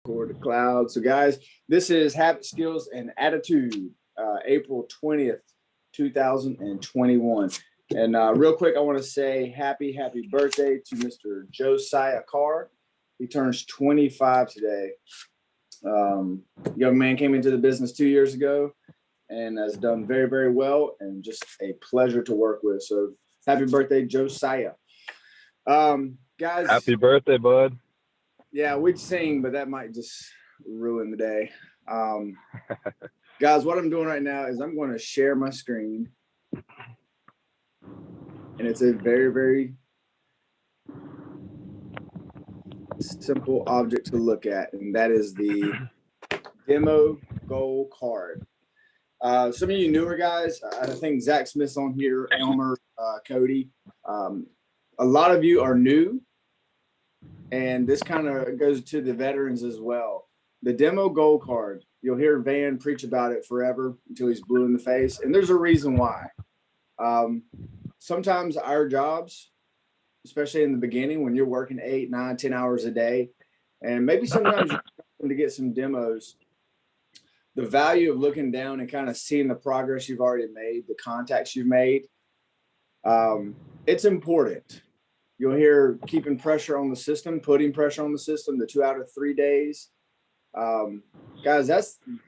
Record the cloud. So, guys, this is Habit, Skills, and Attitude, April 20th, 2021. And real quick, I want to say happy birthday to Mr. Josiah Carr. He turns 25 today. Young man came into the business 2 years ago and has done very, very well, and just a pleasure to work with. So, happy birthday, Josiah. Guys. Happy birthday, bud. Yeah, we'd sing, but that might just ruin the day. Guys, what I'm doing right now is I'm going to share my screen. And it's a very, very simple object to look at, and that is the demo goal card. Some of you newer guys, I think Zach Smith's on here, Elmer, Cody. A lot of you are new. And this kind of goes to the veterans as well. The demo goal card, you'll hear Van preach about it forever until he's blue in the face. And there's a reason why. Sometimes our jobs, especially in the beginning when you're working 8, 9, 10 hours a day, and maybe sometimes you're to get some demos, the value of looking down and kind of seeing the progress you've already made, the contacts you've made, it's important. You'll hear keeping pressure on the system, putting pressure on the system, the 2 out of 3 days. Guys,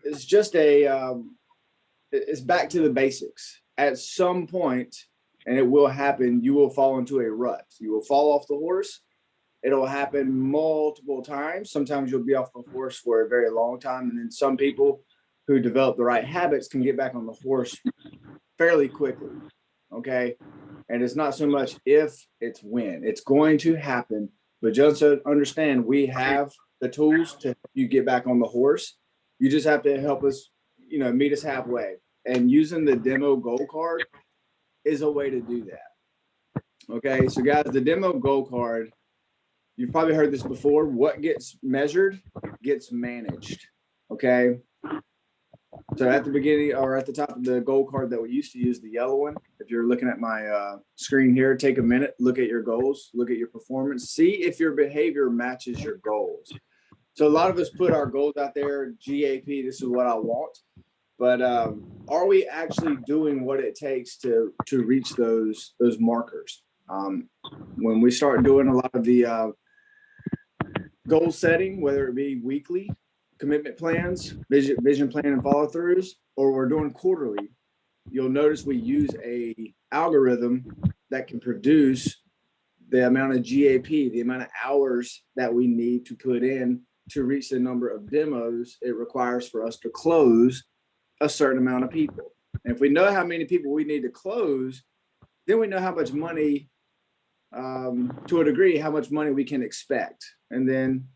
it's just it's back to the basics. At some point, and it will happen, you will fall into a rut. You will fall off the horse. It'll happen multiple times. Sometimes you'll be off the horse for a very long time. And then some people who develop the right habits can get back on the horse fairly quickly. Okay. And it's not so much if, it's when. It's going to happen. But just to understand, we have the tools to help you get back on the horse. You just have to help us, meet us halfway. And using the demo goal card is a way to do that. Okay, so guys, the demo goal card, you've probably heard this before. What gets measured gets managed. Okay. So at the beginning or at the top of the goal card that we used to use, the yellow one, if you're looking at my screen here, take a minute, look at your goals, look at your performance, see if your behavior matches your goals. So a lot of us put our goals out there, GAP, this is what I want. But are we actually doing what it takes to reach those markers? When we start doing a lot of the goal setting, whether it be weekly, commitment plans, vision plan and follow throughs, or we're doing quarterly, you'll notice we use a algorithm that can produce the amount of GAP, the amount of hours that we need to put in to reach the number of demos it requires for us to close a certain amount of people. And if we know how many people we need to close, then we know how much money, to a degree, how much money we can expect. And then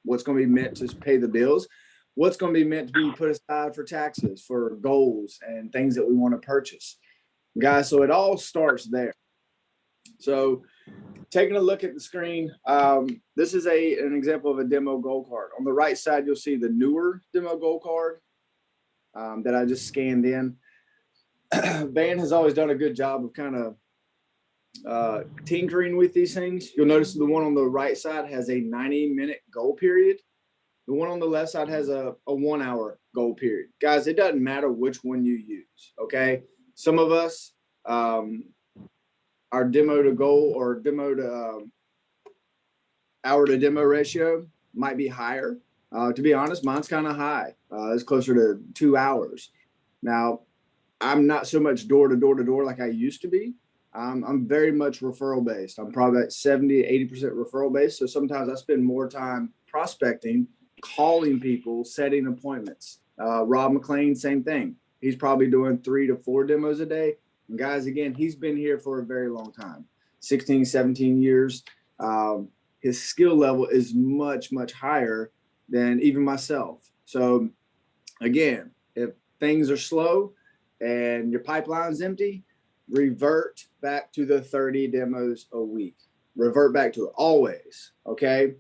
what's going to be meant to pay the bills, what's going to be meant to be put aside for taxes, for goals and things that we want to purchase. Guys, so it all starts there. So taking a look at the screen, this is an example of a demo goal card. On the right side, you'll see the newer demo goal card that I just scanned in. Van has always done a good job of kind of tinkering with these things. You'll notice the one on the right side has a 90-minute goal period. The one on the left side has a 1 hour goal period. Guys, it doesn't matter which one you use. Okay. Some of us, our demo to goal or demo to hour to demo ratio might be higher. To be honest, mine's kind of high. It's closer to 2 hours. Now, I'm not so much door to door like I used to be. I'm very much referral based. I'm probably at 70, 80% referral based. So sometimes I spend more time prospecting, calling people, setting appointments. Rob McLean, same thing. He's probably doing 3 to 4 demos a day. And guys, again, he's been here for a very long time, 16, 17 years. His skill level is much, much higher than even myself. So again, if things are slow and your pipeline's empty, revert back to the 30 demos a week. Revert back to it always. Okay.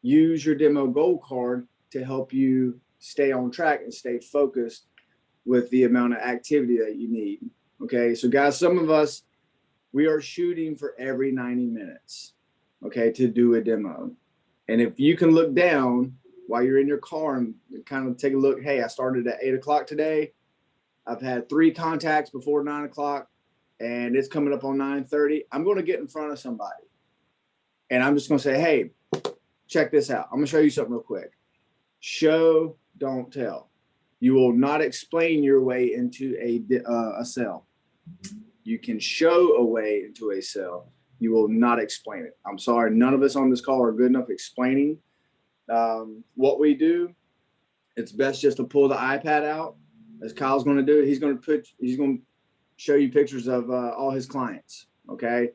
Use your demo goal card to help you stay on track and stay focused with the amount of activity that you need. Okay. So guys, some of us, we are shooting for every 90 minutes, okay, to do a demo. And if you can look down while you're in your car and kind of take a look. Hey, I started at 8 o'clock today. I've had 3 contacts before 9 o'clock and it's coming up on 9:30. I'm going to get in front of somebody and I'm just going to say, hey, check this out. I'm going to show you something real quick. Show, don't tell. You will not explain your way into a sale. You can show a way into a sale. You will not explain it. I'm sorry. None of us on this call are good enough explaining what we do. It's best just to pull the iPad out, as Kyle's going to do. He's going to show you pictures of all his clients. Okay.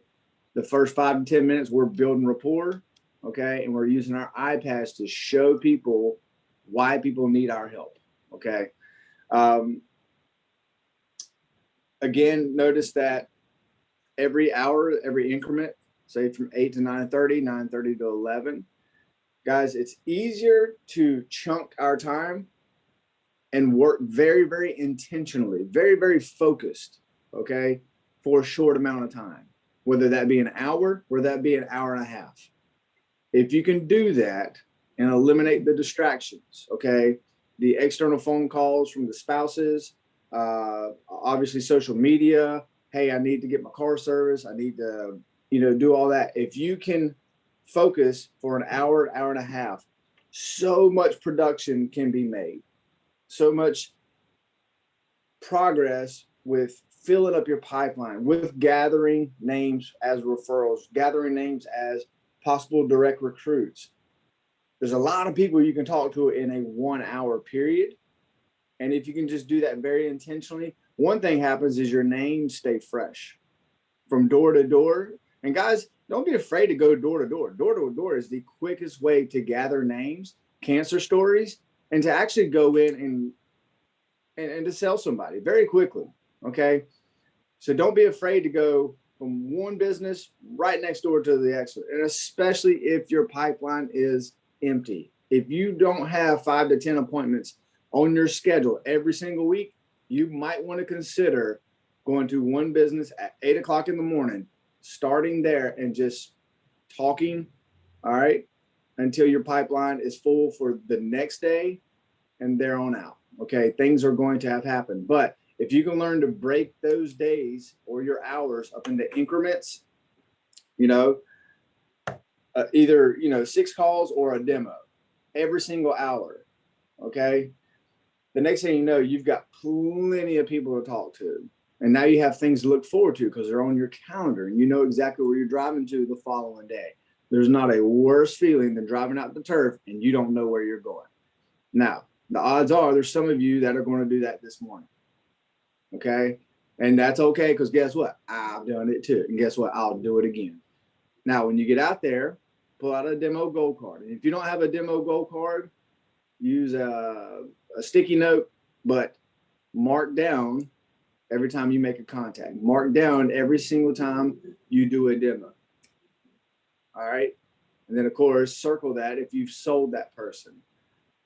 The first 5 to 10 minutes, we're building rapport. Okay. And we're using our iPads to show people why people need our help. Okay. Again, notice that every hour, every increment, say from 8 to 9:30, 9:30 to 11. Guys, it's easier to chunk our time and work very, very intentionally, very, very focused, okay, for a short amount of time, whether that be an hour or that be an hour and a half. If you can do that and eliminate the distractions, okay, the external phone calls from the spouses, obviously social media, hey, I need to get my car serviced, I need to, do all that. If you can focus for an hour, hour and a half, so much production can be made, so much progress with filling up your pipeline, with gathering names as referrals, gathering names as possible direct recruits. There's a lot of people you can talk to in a 1 hour period. And if you can just do that very intentionally, one thing happens is your names stay fresh from door to door. And guys, don't be afraid to go door to door. Door to door is the quickest way to gather names, cancer stories, and to actually go in and to sell somebody very quickly. Okay. So don't be afraid to go from one business right next door to the next one. And especially if your pipeline is empty. If you don't have 5 to 10 appointments on your schedule every single week, you might want to consider going to one business at 8 o'clock in the morning, starting there and just talking, all right, until your pipeline is full for the next day and there on out. Okay, things are going to have happened. But if you can learn to break those days or your hours up into increments, either 6 calls or a demo every single hour. Okay, the next thing you know, you've got plenty of people to talk to, and now you have things to look forward to because they're on your calendar and you know exactly where you're driving to the following day. There's not a worse feeling than driving out the turf and you don't know where you're going. Now, the odds are there's some of you that are going to do that this morning. Okay, and that's okay, because guess what? I've done it too, and guess what? I'll do it again. Now, when you get out there, pull out a demo goal card. And if you don't have a demo goal card, use a sticky note, but mark down every time you make a contact. Mark down every single time you do a demo. All right. And then, of course, circle that if you've sold that person.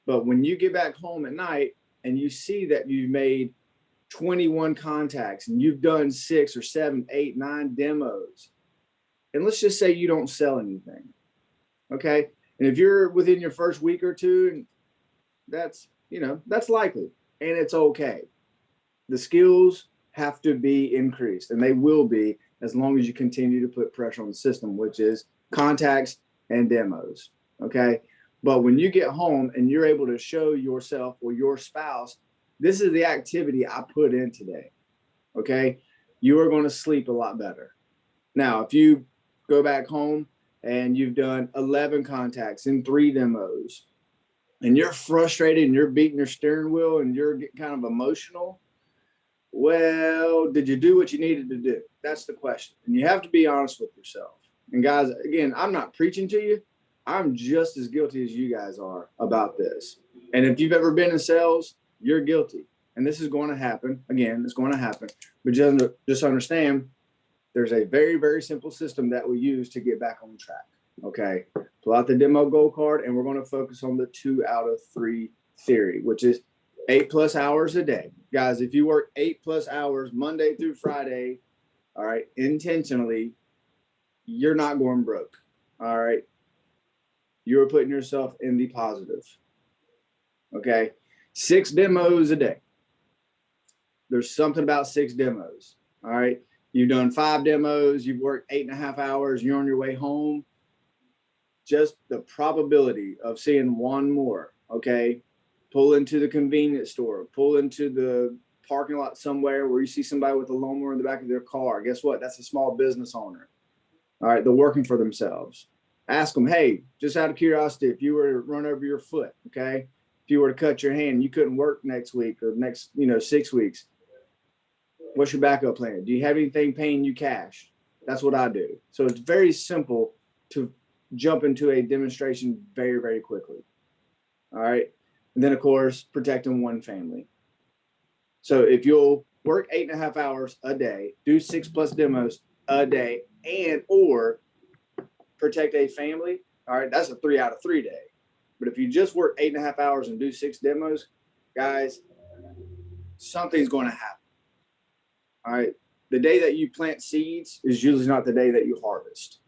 But when you get back home at night and you see that you've made 21 contacts and you've done 6 or 7, 8, 9 demos, and let's just say you don't sell anything. Okay. And if you're within your first week or two, that's likely, and it's okay. The skills have to be increased, and they will be as long as you continue to put pressure on the system, which is contacts and demos. Okay. But when you get home and you're able to show yourself or your spouse, this is the activity I put in today. Okay. You are going to sleep a lot better. Now, if you go back home and you've done 11 contacts and 3 demos, and you're frustrated and you're beating your steering wheel and you're getting kind of emotional, well, did you do what you needed to do? That's the question. And you have to be honest with yourself. And guys, again, I'm not preaching to you. I'm just as guilty as you guys are about this. And if you've ever been in sales, you're guilty. And this is going to happen. Again, it's going to happen. But just understand, there's a very, very simple system that we use to get back on track. Okay. Pull out the demo goal card, and we're going to focus on the 2 out of 3 theory, which is 8+ hours a day. Guys, if you work 8+ hours Monday through Friday, all right, intentionally, you're not going broke. All right. You're putting yourself in the positive. Okay. 6 demos a day. There's something about 6 demos. All right. You've done 5 demos. You've worked 8.5 hours. You're on your way home. Just the probability of seeing one more. Okay. Pull into the convenience store, pull into the parking lot somewhere where you see somebody with a lawnmower in the back of their car. Guess what? That's a small business owner. All right. They're working for themselves. Ask them, hey, just out of curiosity, if you were to run over your foot, okay, if you were to cut your hand, you couldn't work next week or next, 6 weeks. What's your backup plan? Do you have anything paying you cash? That's what I do. So it's very simple to jump into a demonstration very, very quickly. All right. And then, of course, protecting one family. So if you'll work 8.5 hours a day, do 6+ demos a day, and or protect a family, all right, that's a 3 out of 3 day. But if you just work 8.5 hours and do 6 demos, guys, something's going to happen. All right. The day that you plant seeds is usually not the day that you harvest.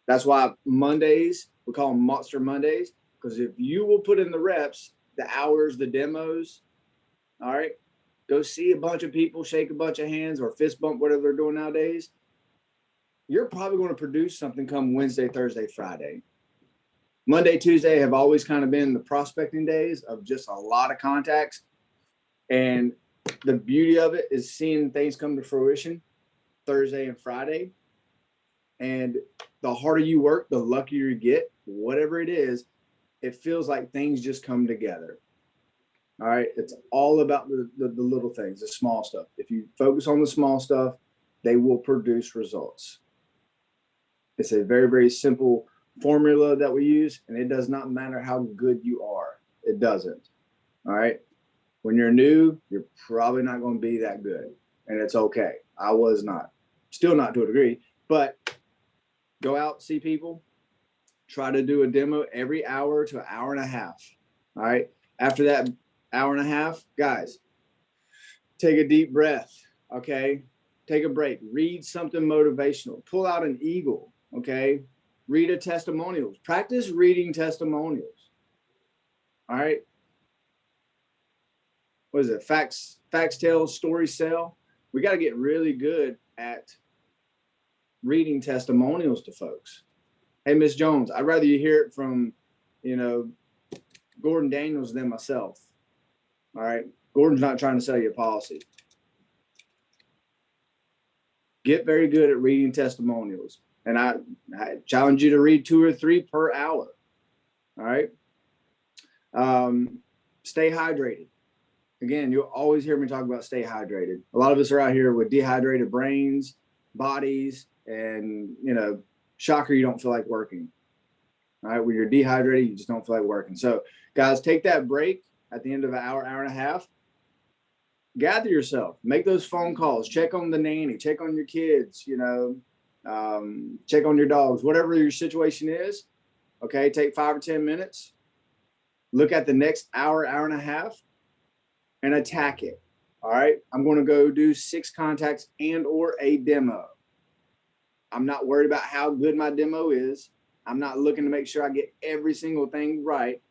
That's why Mondays, we call them Monster Mondays, because if you will put in the reps, the hours, the demos, all right, go see a bunch of people, shake a bunch of hands, or fist bump, whatever they're doing nowadays, you're probably going to produce something come Wednesday, Thursday, Friday. Monday, Tuesday have always kind of been the prospecting days of just a lot of contacts. And the beauty of it is seeing things come to fruition Thursday and Friday. And the harder you work, the luckier you get, whatever it is, it feels like things just come together. All right. It's all about the little things, the small stuff. If you focus on the small stuff, they will produce results. It's a very, very simple formula that we use, and it does not matter how good you are. It doesn't. All right. When you're new, you're probably not going to be that good, and it's okay. I was not, still not to a degree, but go out, see people, try to do a demo every hour to an hour and a half. All right. After that hour and a half, guys, take a deep breath. Okay. Take a break. Read something motivational. Pull out an eagle. Okay. Read a testimonials. Practice reading testimonials. All right. What is it? Facts tell, stories sell. We got to get really good at reading testimonials to folks. Hey, Miss Jones, I'd rather you hear it from, Gordon Daniels than myself. All right. Gordon's not trying to sell you a policy. Get very good at reading testimonials. And I challenge you to read 2 or 3 per hour. All right. Stay hydrated. Again, you'll always hear me talk about stay hydrated. A lot of us are out here with dehydrated brains, bodies, and, shocker, you don't feel like working. All right. When you're dehydrated, you just don't feel like working. So, guys, take that break at the end of an hour and a half. Gather yourself, make those phone calls, check on the nanny, check on your kids, check on your dogs, whatever your situation is. Okay. Take 5 or 10 minutes, look at the next hour and a half, and attack it. All right. I'm going to go do 6 contacts and or a demo. I'm not worried about how good my demo is. I'm not looking to make sure I get every single thing right.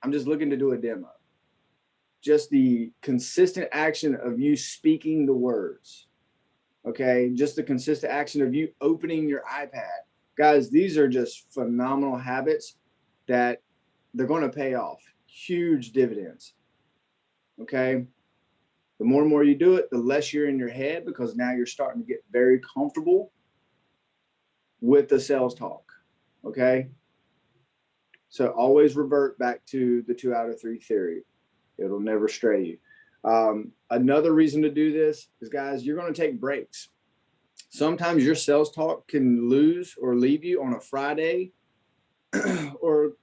I'm just looking to do a demo. Just the consistent action of you speaking the words. Okay. Just the consistent action of you opening your iPad. Guys, these are just phenomenal habits that they're going to pay off. Huge dividends. Okay. The more and more you do it, the less you're in your head, because now you're starting to get very comfortable with the sales talk. Okay. So always revert back to the 2 out of 3 theory. It'll never stray you. Another reason to do this is, guys, you're going to take breaks. Sometimes your sales talk can lose or leave you on a Friday, or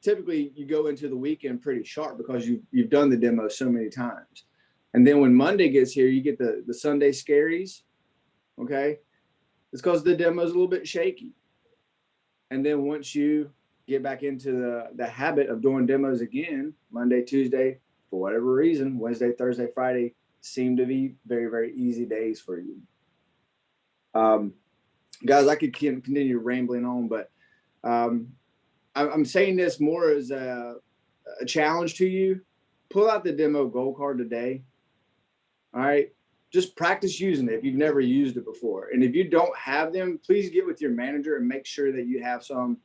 typically you go into the weekend pretty sharp because you've done the demo so many times. And then when Monday gets here, you get the Sunday scaries. Okay. It's because the demo is a little bit shaky. And then once you get back into the habit of doing demos again, Monday, Tuesday, for whatever reason, Wednesday, Thursday, Friday seem to be very, very easy days for you. Guys, I could continue rambling on, but I'm saying this more as a a challenge to you, pull out the demo goal card today. All right. Just practice using it if you've never used it before. And if you don't have them, please get with your manager and make sure that you have some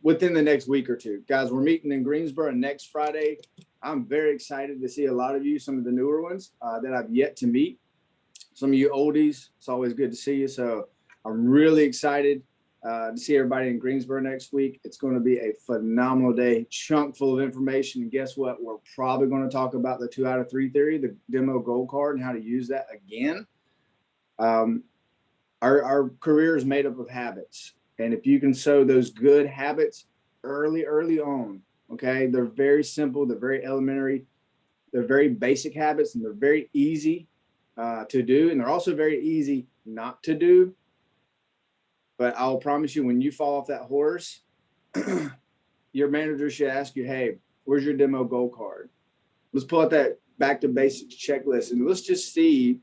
within the next week or two. Guys, we're meeting in Greensboro next Friday. I'm very excited to see a lot of you, some of the newer ones that I've yet to meet. Some of you oldies, it's always good to see you. So I'm really excited to see everybody in Greensboro next week. It's going to be a phenomenal day, chunk full of information. And guess what? We're probably going to talk about the 2 out of 3 theory, the demo goal card, and how to use that again. Our career is made up of habits. And if you can sow those good habits early on, okay, they're very simple. They're very elementary. They're very basic habits, and they're very easy to do. And they're also very easy not to do. But I'll promise you, when you fall off that horse, your manager should ask you, hey, where's your demo goal card? Let's pull out that back to basics checklist, and let's just see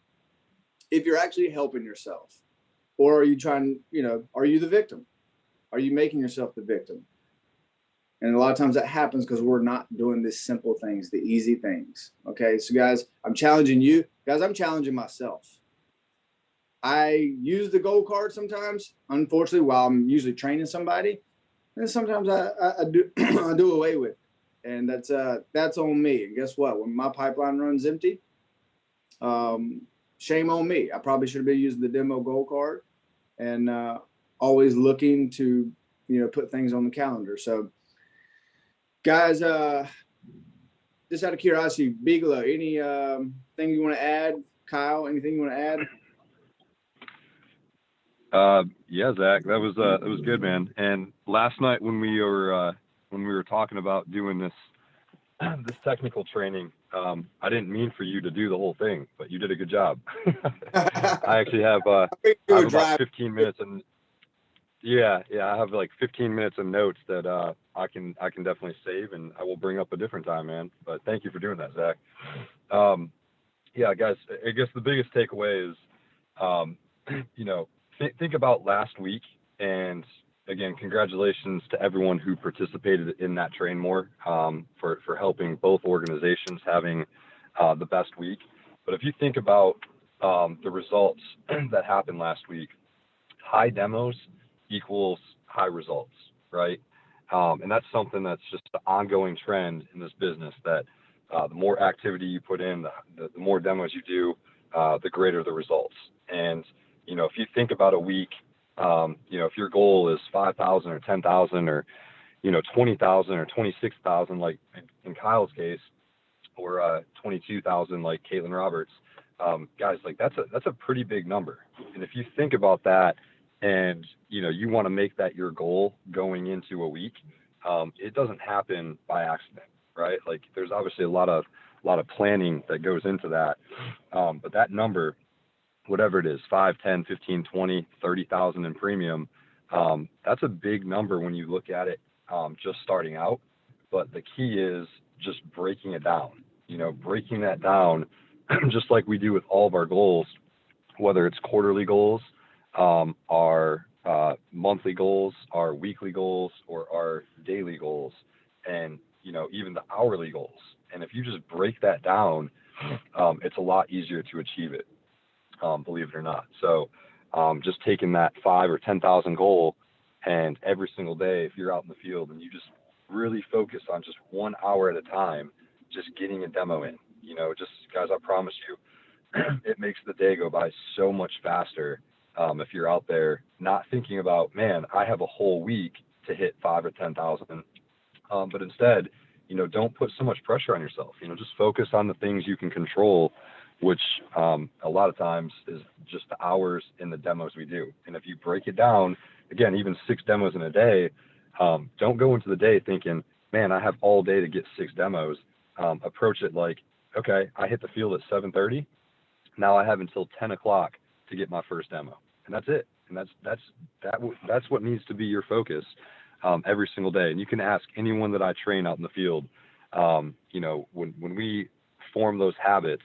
if you're actually helping yourself. Or are you trying, are you the victim? Are you making yourself the victim? And a lot of times that happens because we're not doing the simple things, the easy things. Okay, so guys, I'm challenging you. Guys, I'm challenging myself. I use the goal card sometimes, unfortunately, while I'm usually training somebody. And sometimes I do I do away with it. And that's on me. And guess what? When my pipeline runs empty, shame on me. I probably should have been using the demo goal card and always looking to, put things on the calendar. So guys, just out of curiosity, Bigelow, any thing you want to add? Kyle, anything you want to add? Yeah, Zach, that was good, man. And last night when we were talking about doing this technical training, I didn't mean for you to do the whole thing, but you did a good job. I actually have about 15 minutes, and I have like 15 minutes of notes that I can definitely save, and I will bring up a different time, man. But thank you for doing that, Zach. Yeah, guys, I guess the biggest takeaway is, think about last week, and again, congratulations to everyone who participated in that Train More for helping both organizations having the best week. But if you think about the results that happened last week, high demos equals high results, right? And that's something that's just the ongoing trend in this business, that the more activity you put in, the more demos you do, the greater the results. And if you think about a week, if your goal is 5,000 or 10,000 or 20,000 or 26,000, like in Kyle's case, or 22,000 like Caitlin Roberts, guys, like that's a pretty big number. And if you think about that, and you want to make that your goal going into a week, it doesn't happen by accident, right? Like there's obviously a lot of planning that goes into that, but that number, whatever it is, 5, 10, 15, 20, 30,000 in premium, that's a big number when you look at it just starting out. But the key is just breaking it down, breaking that down just like we do with all of our goals, whether it's quarterly goals, our monthly goals, our weekly goals, or our daily goals, and even the hourly goals. And if you just break that down, it's a lot easier to achieve it. Believe it or not. So just taking that 5 or 10,000 goal, and every single day, if you're out in the field and you just really focus on just 1 hour at a time, just getting a demo in, just guys, I promise you, it makes the day go by so much faster. If you're out there not thinking about, man, I have a whole week to hit 5 or 10,000, but instead, don't put so much pressure on yourself. Just focus on the things you can control, which a lot of times is just the hours in the demos we do. And if you break it down, again, even 6 demos in a day, don't go into the day thinking, man, I have all day to get 6 demos. Approach it like, okay, I hit the field at 7:30. Now I have until 10 o'clock to get my first demo. And that's it. And that's what needs to be your focus every single day. And you can ask anyone that I train out in the field, when we form those habits,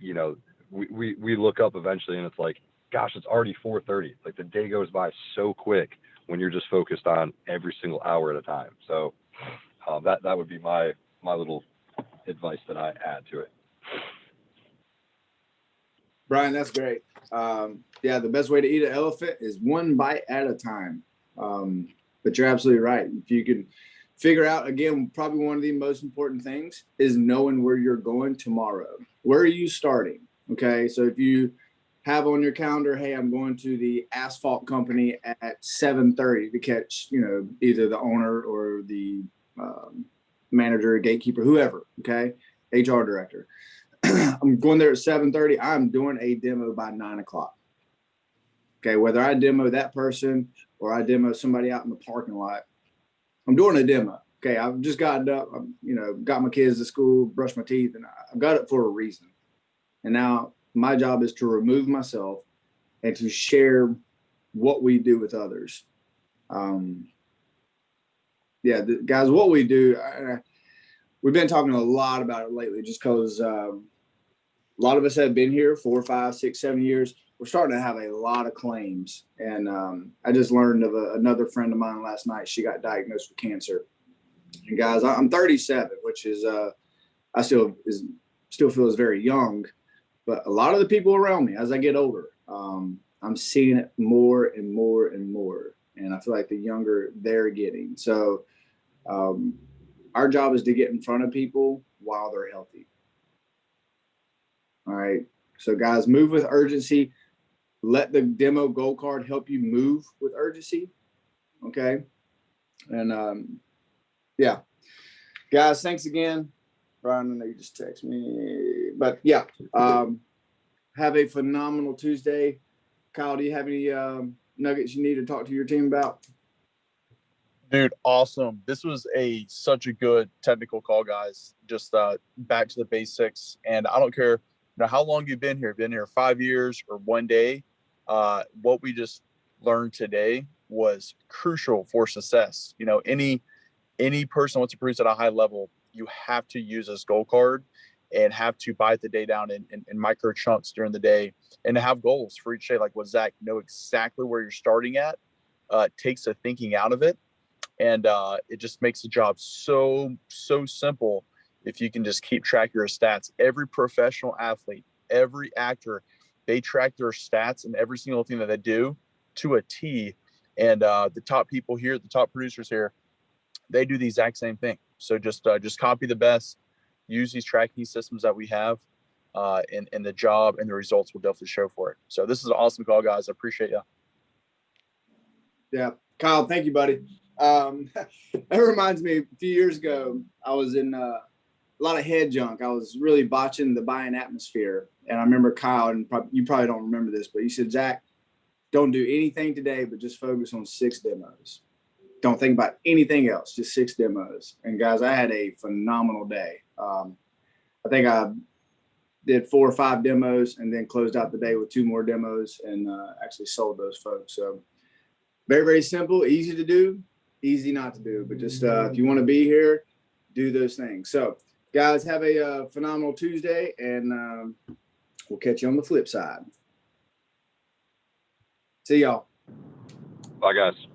we look up eventually and it's like, gosh, it's already 4:30. Like the day goes by so quick when you're just focused on every single hour at a time. So That would be my little advice that I add to it. Brian, that's great. Yeah, the best way to eat an elephant is one bite at a time. But you're absolutely right. If you can figure out, again, probably one of the most important things is knowing where you're going tomorrow. Where are you starting? Okay, so if you have on your calendar, hey, I'm going to the asphalt company at 7:30 to catch, either the owner or the manager, gatekeeper, whoever. Okay, HR director. I'm going there at 7:30. I'm doing a demo by 9 o'clock. Okay, whether I demo that person or I demo somebody out in the parking lot, I'm doing a demo. Okay, I've just gotten up, got my kids to school, brushed my teeth, and I've got it for a reason. And now my job is to remove myself and to share what we do with others. Guys, what we do, we've been talking a lot about it lately just because a lot of us have been here 4, 5, 6, 7 years. We're starting to have a lot of claims. And I just learned of another friend of mine last night. She got diagnosed with cancer. And guys, I'm 37, which is, I still feel is very young. But a lot of the people around me, as I get older, I'm seeing it more and more and more. And I feel like the younger they're getting. So our job is to get in front of people while they're healthy. All right. So guys, move with urgency. Let the demo goal card help you move with urgency. Okay. And yeah, guys, thanks again. Brian, I know you just text me, but yeah, have a phenomenal Tuesday. Kyle, do you have any nuggets you need to talk to your team about? Dude, awesome. This was such a good technical call, guys. Just back to the basics. And I don't care how long you've been here. Been here 5 years or 1 day. What we just learned today was crucial for success. Any person wants to produce at a high level, you have to use this goal card and have to bite the day down in micro chunks during the day and to have goals for each day. Like what Zach, know exactly where you're starting at. Takes the thinking out of it. And it just makes the job so simple if you can just keep track of your stats. Every professional athlete, every actor, they track their stats and every single thing that they do to a T. And the top people here, the top producers here, they do the exact same thing. So just copy the best, use these tracking systems that we have, and the job and the results will definitely show for it. So this is an awesome call, guys. I appreciate you. Yeah. Kyle, thank you, buddy. That reminds me, a few years ago, I was in a lot of head junk. I was really botching the buying atmosphere. And I remember Kyle, and you probably don't remember this, but you said, Zach, don't do anything today, but just focus on 6 demos. Don't think about anything else, just 6 demos. And guys, I had a phenomenal day. I think I did 4 or 5 demos and then closed out the day with 2 more demos and actually sold those folks. So very, very simple, easy to do, easy not to do, but just if you want to be here, do those things. So guys, have a phenomenal Tuesday, and we'll catch you on the flip side. See y'all. Bye, guys.